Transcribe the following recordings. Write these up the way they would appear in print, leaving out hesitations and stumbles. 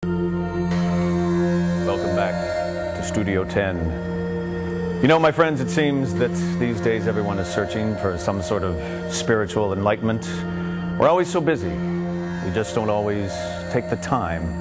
Welcome back to Studio 10. You know, my friends, it seems that these days everyone is searching for some sort of spiritual enlightenment. We're always so busy. We just don't always take the time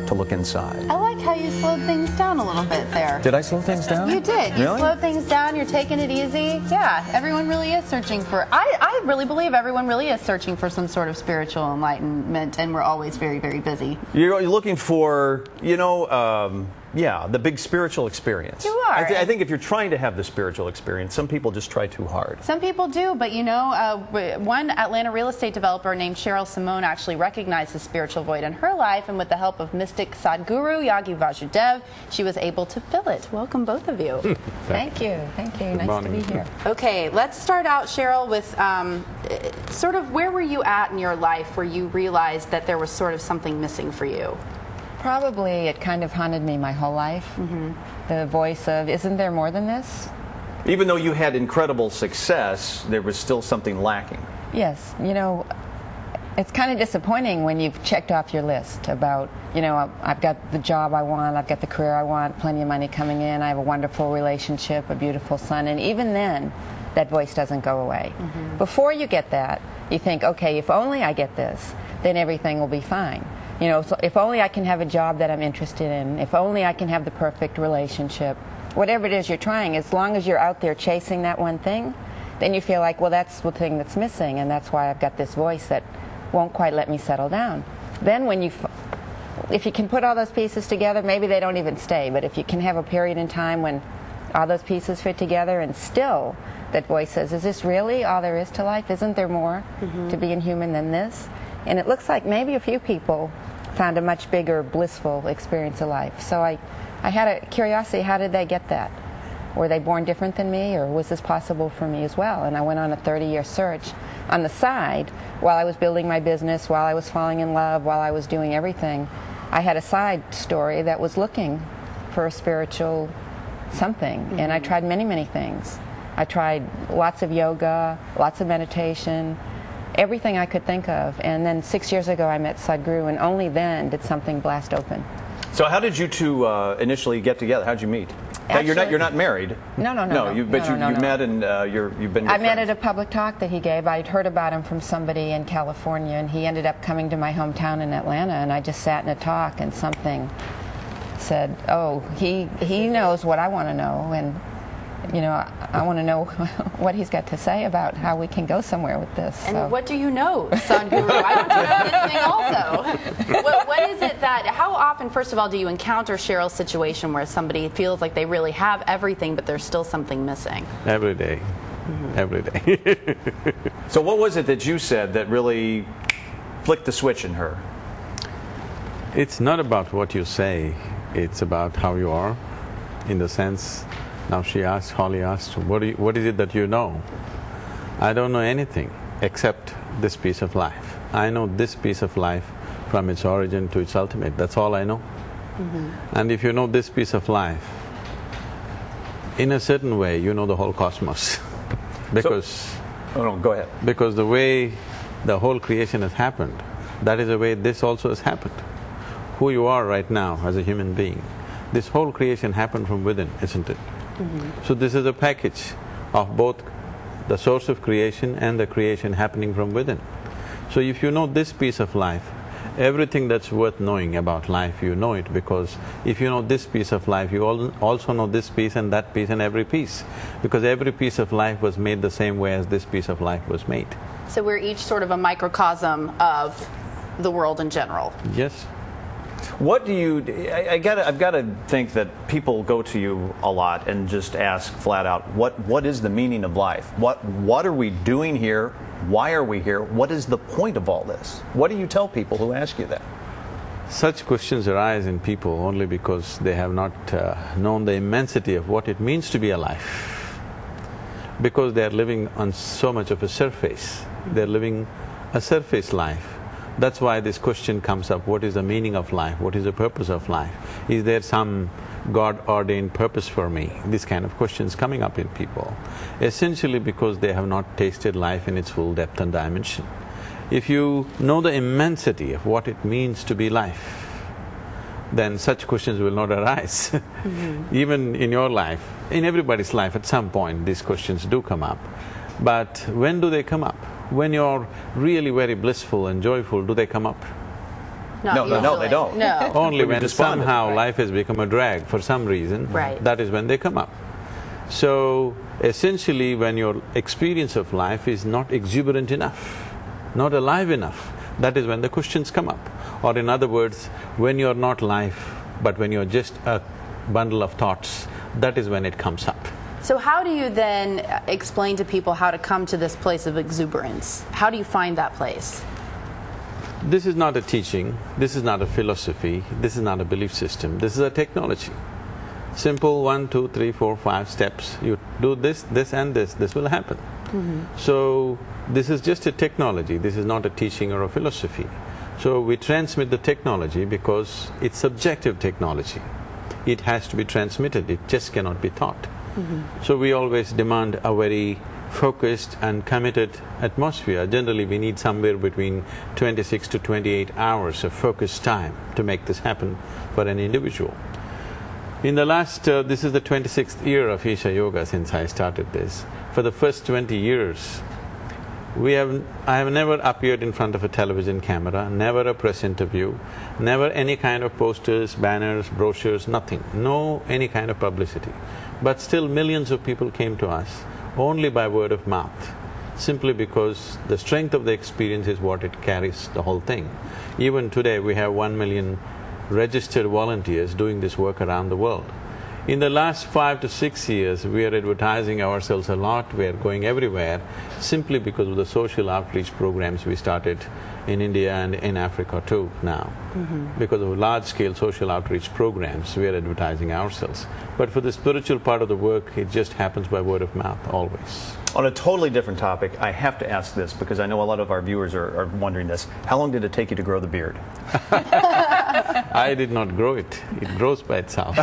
to look inside. I like how you slowed things down a little bit there. Did I slow things down? You did. You Really? slowed things down. You're taking it easy. Yeah, everyone really is searching for... I really believe everyone really is searching for some sort of spiritual enlightenment, and we're always very, very busy. You're looking for, you know, yeah, the big spiritual experience. You are. I think if you're trying to have the spiritual experience, some people just try too hard. Some people do, but you know, one Atlanta real estate developer named Cheryl Simone actually recognized the spiritual void in her life, and with the help of mystic Sadhguru, Jaggi Vasudev, she was able to fill it. Welcome, both of you. Thank you. Thank you. Nice to be here. Okay, let's start out, Cheryl, with sort of where were you at in your life where you realized that there was sort of something missing for you? Probably it kind of haunted me my whole life. The voice of, isn't there more than this? Even though you had incredible success, there was still something lacking. Yes. You know, it's kind of disappointing when you've checked off your list about, you know, I've got the job I want, I've got the career I want, plenty of money coming in, I have a wonderful relationship, a beautiful son, and even then, that voice doesn't go away. Before you get that, you think, okay, if only I get this, then everything will be fine. You know, so if only I can have a job that I'm interested in, if only I can have the perfect relationship, whatever it is you're trying, as long as you're out there chasing that one thing, then you feel like, well, that's the thing that's missing, and that's why I've got this voice that won't quite let me settle down. Then when if you can put all those pieces together, maybe they don't even stay, but if you can have a period in time when all those pieces fit together and still that voice says, is this really all there is to life? Isn't there more to being human than this? And it looks like maybe a few people found a much bigger, blissful experience of life. So I had a curiosity, how did they get that? Were they born different than me, or was this possible for me as well? And I went on a 30-year search on the side while I was building my business, while I was falling in love, while I was doing everything. I had a side story that was looking for a spiritual something, and I tried many, many things. I tried lots of yoga, lots of meditation, everything I could think of. And then 6 years ago I met Sadhguru, and only then did something blast open. So how did you two initially get together? How did you meet? Actually, you're not married. No. You met and you've been. I met at a public talk that he gave. I'd heard about him from somebody in California, and he ended up coming to my hometown in Atlanta, and I just sat in a talk, and something said, oh, he knows what I want to know, and you know, I want to know what he's got to say about how we can go somewhere with this. And what do you know, Sadhguru? I want to know this thing also. What is it that, how often, first of all, do you encounter Cheryl's situation where somebody feels like they really have everything, but there's still something missing? Every day. Every day. So what was it that you said that really flicked the switch in her? It's not about what you say, it's about how you are, in the sense. Now Holly asked, what is it that you know? I don't know anything except this piece of life. I know this piece of life from its origin to its ultimate. That's all I know. And if you know this piece of life, in a certain way, you know the whole cosmos. Because… Oh no, go ahead. Because the way the whole creation has happened, that is the way this also has happened. Who you are right now as a human being, this whole creation happened from within, isn't it? So this is a package of both the source of creation and the creation happening from within. So if you know this piece of life, everything that's worth knowing about life, you know it, because if you know this piece of life, you also know this piece and that piece and every piece, because every piece of life was made the same way as this piece of life was made. So we're each sort of a microcosm of the world in general. Yes. What do you… I've got to think that people go to you a lot and just ask flat out, what is the meaning of life? What are we doing here? Why are we here? What is the point of all this? What do you tell people who ask you that? Such questions arise in people only because they have not known the immensity of what it means to be alive. Because they are living on so much of a surface. They're living a surface life. That's why this question comes up, what is the meaning of life? What is the purpose of life? Is there some God-ordained purpose for me? These kind of questions coming up in people, essentially because they have not tasted life in its full depth and dimension. If you know the immensity of what it means to be life, then such questions will not arise. Even in your life, in everybody's life, at some point these questions do come up. But when do they come up? When you're really very blissful and joyful, do they come up? Not No, they usually. don't. No. Only when despondent. somehow life has become a drag for some reason, Right. that is when they come up. So essentially, when your experience of life is not exuberant enough, not alive enough, that is when the questions come up. Or in other words, when you're not life, but when you're just a bundle of thoughts, that is when it comes up. So how do you then explain to people how to come to this place of exuberance? How do you find that place? This is not a teaching, this is not a philosophy, this is not a belief system, this is a technology. Simple 1, 2, 3, 4, 5 steps. You do this, this and this will happen. So this is just a technology, this is not a teaching or a philosophy. So we transmit the technology because it's subjective technology. It has to be transmitted, it just cannot be taught. So we always demand a very focused and committed atmosphere. Generally we need somewhere between 26 to 28 hours of focused time to make this happen for an individual. In the last… this is the 26th year of Isha Yoga since I started this. For the first 20 years, I have never appeared in front of a television camera, never a press interview, never any kind of posters, banners, brochures, nothing, no any kind of publicity. But still millions of people came to us only by word of mouth, simply because the strength of the experience is what it carries the whole thing. Even today we have 1 million registered volunteers doing this work around the world. In the last 5 to 6 years, we are advertising ourselves a lot, we are going everywhere, simply because of the social outreach programs we started in India and in Africa too now. Because of large-scale social outreach programs, we are advertising ourselves. But for the spiritual part of the work, it just happens by word of mouth, always. On a totally different topic, I have to ask this because I know a lot of our viewers are wondering this. How long did it take you to grow the beard? I did not grow it, it grows by itself.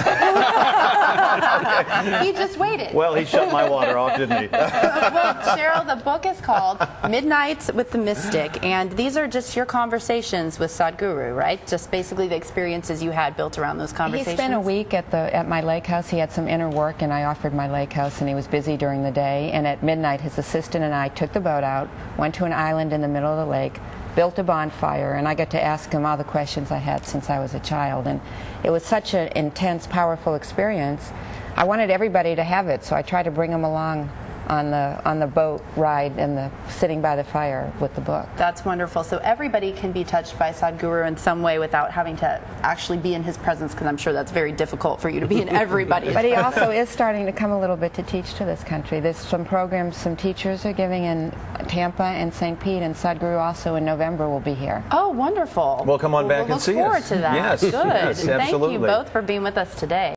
He just waited. Well, he shut my water off, didn't he? Well, Cheryl, the book is called Midnights with the Mystic, and these are just your conversations with Sadhguru, right? Just basically the experiences you had built around those He conversations. spent a week at my lake house. He had some inner work, and I offered my lake house, and he was busy during the day. And at midnight, his assistant and I took the boat out, went to an island in the middle of the lake, built a bonfire, and I got to ask him all the questions I had since I was a child. And it was such an intense, powerful experience. I wanted everybody to have it, so I tried to bring them along on the boat ride and the sitting by the fire with the book. That's wonderful. So everybody can be touched by Sadhguru in some way without having to actually be in his presence, because I'm sure that's very difficult for you to be in everybody's But he presence. also is starting to come a little bit to teach to this country. There's some programs some teachers are giving in Tampa and St. Pete, and Sadhguru also in November will be here. Oh, wonderful. Well, come on back we'll and see us. look forward to that. Yes, Good. yes, Thank you absolutely. both for being with us today.